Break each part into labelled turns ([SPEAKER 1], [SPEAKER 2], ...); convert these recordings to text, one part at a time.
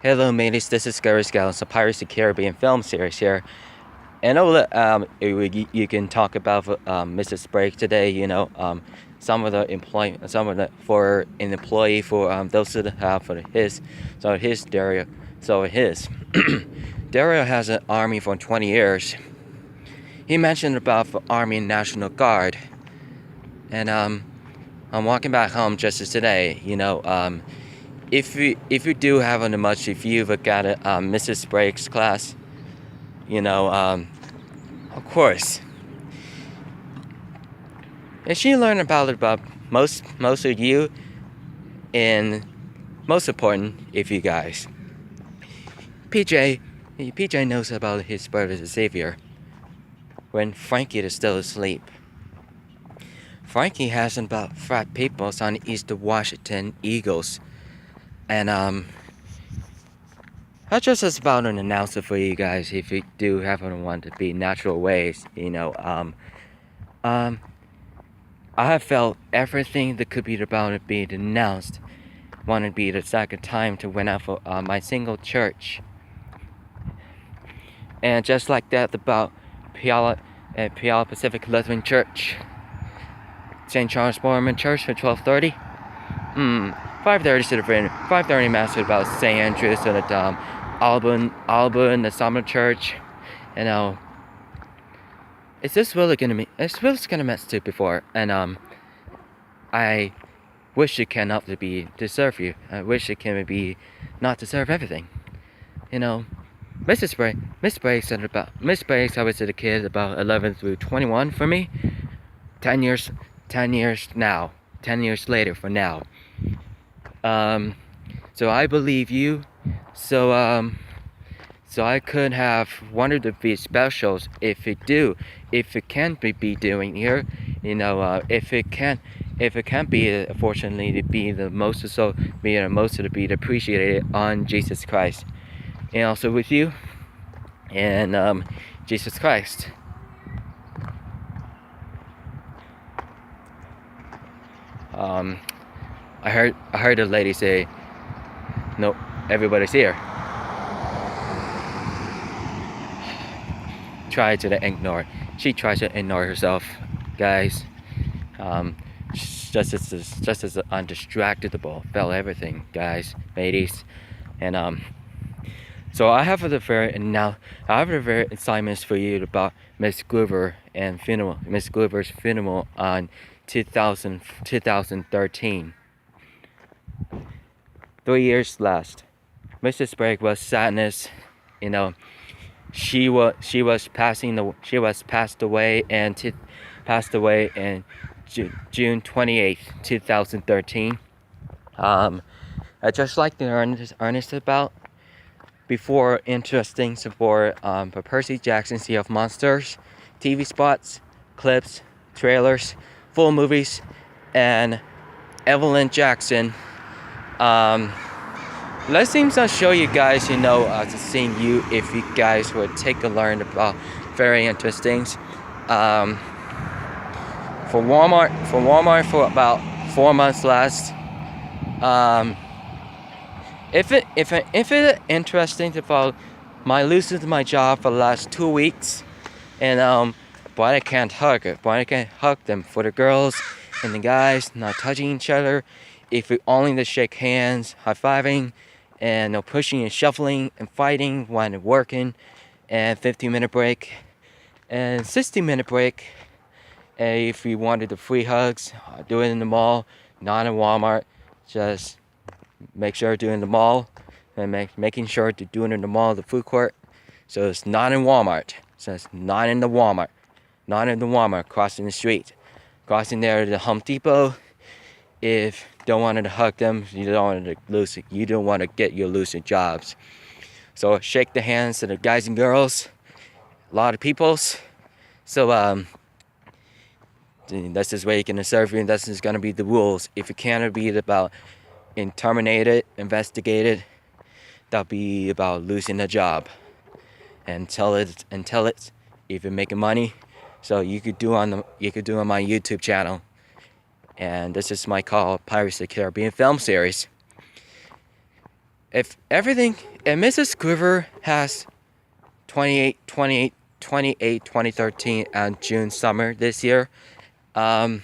[SPEAKER 1] Hello, mateys. This is Scary Scouts, a Pirates of the Caribbean film series here. And I know that you can talk about Mrs. Sprague today. Some of the for an employee for those that have for his. So his Dario. So his Dario has an army for 20 years. He mentioned about the Army and National Guard, and I'm walking back home just as today. If you do have a much, if you've got a Mrs. Sprague's class, of course, and she learned about most of you, and most important, if you guys. PJ knows about his brother Xavier. When Frankie is still asleep, Frankie has about 5 people on the East Washington Eagles. And that's just as about an announcement for you guys if you do happen to want to be natural ways. I have felt everything that could be about to be denounced. Want to be the second time to win out for my single church. And just like that about Puyallup Pacific Lutheran Church, St. Charles Borman Church for 12:30. 5:30 to the friend. 5:30 mass about St. Andrews and the Auburn, the Summer Church. It's just really gonna mess too before. And I wish it cannot to serve you. I wish it can be not to serve everything. Miss Sprague said I was a kid about 11 through 21 for me. 10 years now. 10 years later for now. So I believe you. So I could have wanted to be specials if it can be doing here. If it can be fortunately to be the most to be appreciated on Jesus Christ, and also with you and Jesus Christ. I heard a lady say, "No, everybody's here." She tries to ignore herself, guys. Just as undistractable about everything, guys, ladies, and So I have the very assignments for you about Miss Glover and funeral. Miss Glover's funeral on 2013. 3 years last. Mrs. Sprague was sadness. She was passed away in June 28th, 2013. I just like to earnest about before interesting support for Percy Jackson Sea of Monsters, TV spots, clips, trailers, full movies, and Evelyn Jackson. Let's show you guys, to seeing you if you guys would take a learn about very interesting. For Walmart for about 4 months last. If it interesting about losing my job for the last 2 weeks, and but I can't hug them for the girls and the guys not touching each other. If we only to shake hands, high-fiving, and no pushing and shuffling and fighting while working, and 15-minute break, and 60-minute break. And if we wanted the free hugs, do it in the mall, not in Walmart. Just make sure to do it in the mall, and making sure to do it in the mall, the food court. So it's not in Walmart. So it's not in the Walmart. Not in the Walmart, crossing the street. Crossing there to the Home Depot. If you don't want to hug them, you don't want to get your losing jobs. So shake the hands of the guys and girls. A lot of peoples. So this is where you can serve you, and this is gonna be the rules. If you can't be about terminated, investigated, that'll be about losing a job. And tell it if you're making money. So you could do on my YouTube channel. And this is my call, Pirates of the Caribbean film series. If everything Mrs. Groover has 2013 and June summer this year. So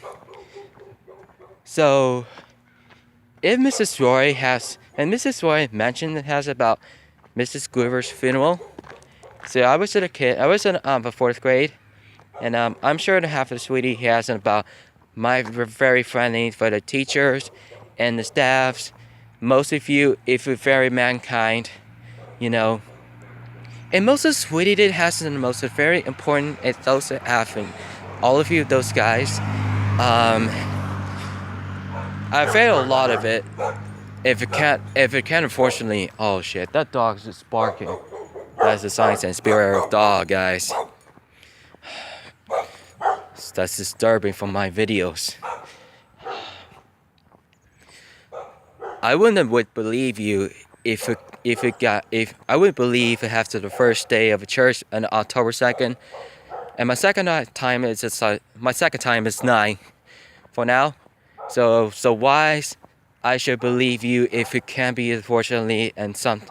[SPEAKER 1] if Mrs. Roy has, and Mrs. Roy mentioned it has about Mrs. Groover's funeral. So I was a kid. I was in the 4th grade, and I'm sure to have a sweetie he has about my very friendly for the teachers and the staffs. Most of you, if you're very mankind, you know. And most of sweetie did has the most very important. It's those having all of you, those guys. I've had a lot of it. If it can't, unfortunately, oh shit, that dog's just barking. That's the science and spirit of dog, guys. That's disturbing from my videos. I would believe you if I would believe it after the first day of a church on October 2nd, and my second time is 9 for now. So wise, I should believe you if it can be, unfortunately, and some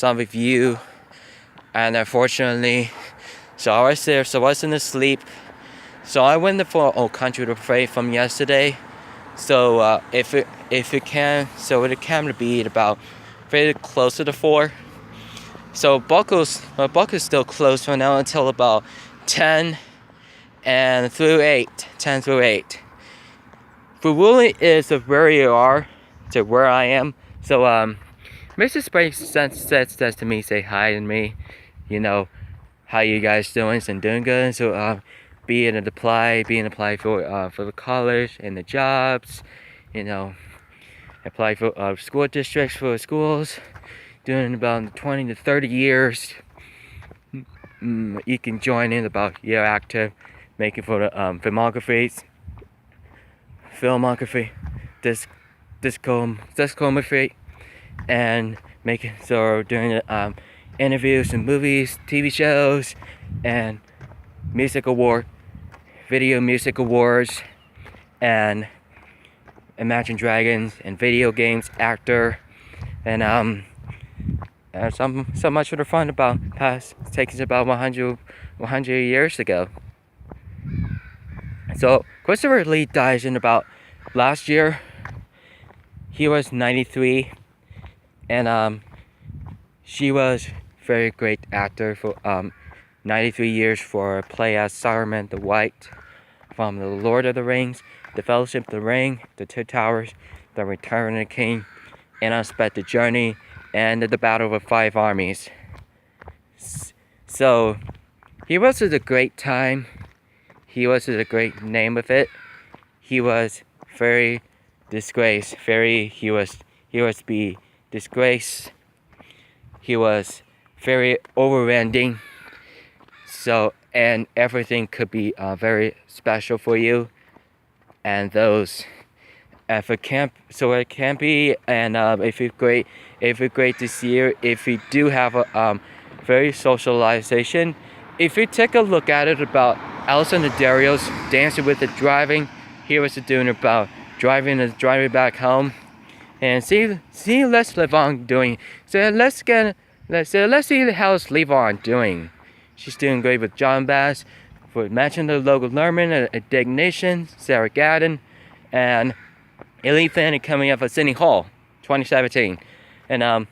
[SPEAKER 1] of you, and unfortunately, so I was there, so I wasn't asleep. So I went for Old Country to pray from yesterday. So if it can, so it can be about very close to the 4. So Buckle's still closed for now until about 10 through 8. But really is where you are to where I am. So Mrs. Sprague says to me, say hi to me, you know, how you guys doing? And doing good. So being applied for the college and the jobs, you know, apply for school districts for schools, doing about 20 to 30 years. You can join in about year active, making for the filmography, discography, and making so doing interviews and movies, TV shows, and video music awards, and Imagine Dragons and video games actor, and so much for the fun about past taking about 100 years ago. So Christopher Lee died in about last year. He was 93, and she was very great actor for 93 years for a play as Saruman the White from The Lord of the Rings, The Fellowship of the Ring, The Two Towers, The Return of the King, and Unexpected Journey, and The Battle of 5 Armies. So he was at a great time. He was at a great name of it. He was very disgraced. He was be disgraced. He was very overwhelming. So, and everything could be very special for you. And those, if it can't be, and if it's great to see you, if you do have a very socialization, if you take a look at it about Alison Dario's Dancing with the Driving, he was doing about driving back home, and see let's live on doing. So let's see how's Levon doing. She's doing great with John Bass, for matching the local Lerman, Indignation, Sarah Gadden, and Elite Fanny coming up at City Hall, 2017. And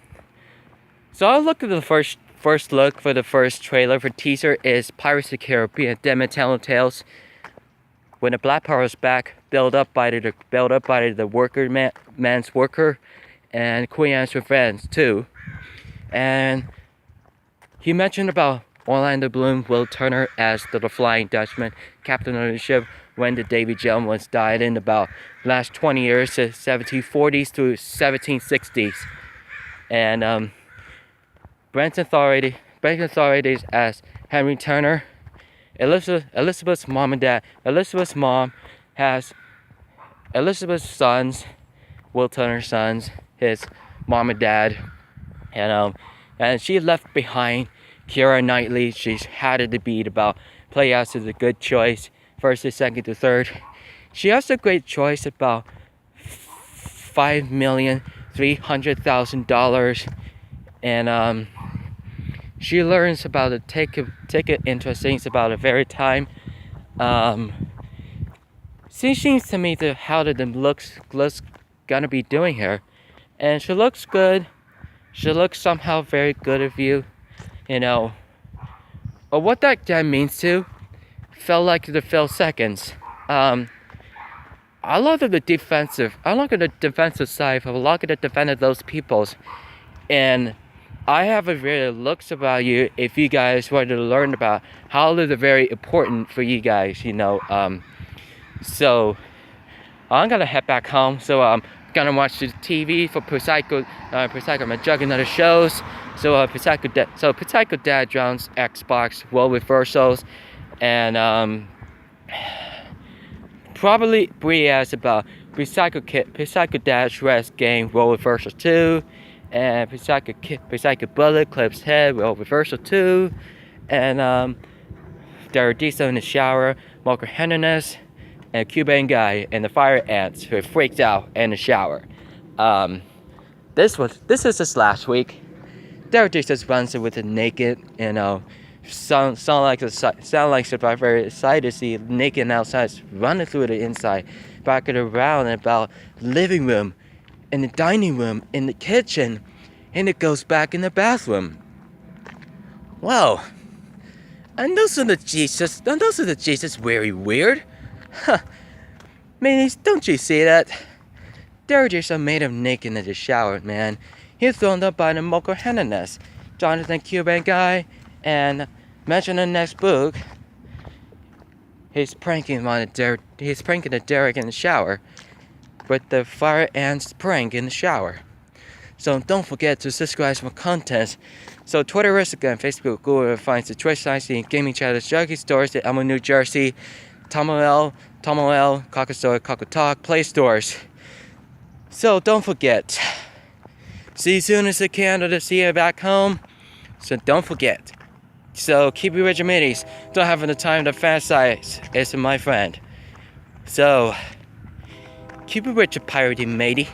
[SPEAKER 1] so I'll look at the first look for the first trailer for teaser is Pirates of the Caribbean, Dead Tales. When the Black Power is back, built up by the man's worker, and Queen Anne's Revenge too. And he mentioned about Orlando Bloom, Will Turner as the Flying Dutchman, captain of the ship when the Davy Jones was died in about last 20 years, to 1740s to 1760s. And Brenton Authorities as Henry Turner. Elizabeth's mom and dad. Elizabeth's mom has Elizabeth's sons, Will Turner's sons, his mom and dad, and she left behind Keira Knightley. She's had it to beat about play out as a good choice, first to second to third. She has a great choice about $5,300,000 and she learns about it, take an interest things about it very time. She seems to me to how the looks gonna be doing here, and she looks good. She looks somehow very good of you, you know. But what that means to felt like the fill seconds. I look at the defensive. I look at the defensive side. I look at the defender of those peoples, and I have a very looks about you. If you guys wanted to learn about how they're very important for you guys, you know. So I'm gonna head back home. So I'm gonna watch the TV for Psycho. I'm juggling other shows. So Psycho Dad drowns Xbox role reversals, and probably Bree asked about Psycho Dad's Rest game role reversal 2, and Psycho Bullet Clip's head role reversal 2, and Diesel in the shower, Marker Henderson, and a Cuban guy and the fire ants who freaked out in the shower. This is just last week. Derek just runs it with it naked, you know. Sound like I'm very excited to see naked outside running through the inside, back around and about living room, in the dining room, in the kitchen, and it goes back in the bathroom. Wow. And those are the Jesus very weird. Huh. Man, don't you see that? Derek Jason made him naked in the shower, man. He's thrown up by the Mocha Hernandez, Jonathan Cuban guy, and mentioned in the next book, he's pranking the Derek in the shower with the fire ants prank in the shower. So don't forget to subscribe for content. So Twitter, Instagram, Facebook, Google finds the Twitch sites, the gaming channels, Juggy stores, the Elmo, New Jersey, Tomo L, Cocker Store, Cocker Talk, Play stores. So don't forget. See you soon as I can to see you back home. So don't forget. So keep your regimenties. Don't have the time to fantasize. It's my friend. So keep it rich, piratey matey.